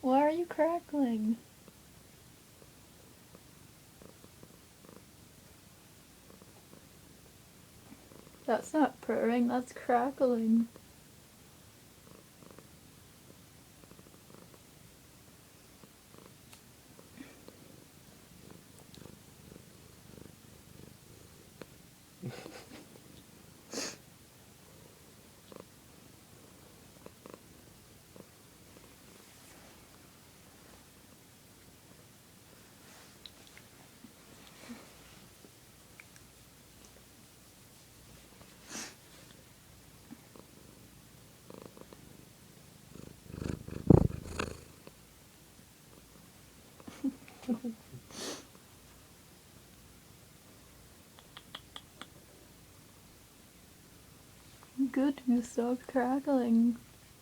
Why are you crackling? That's not purring, that's crackling. Good, you stopped crackling.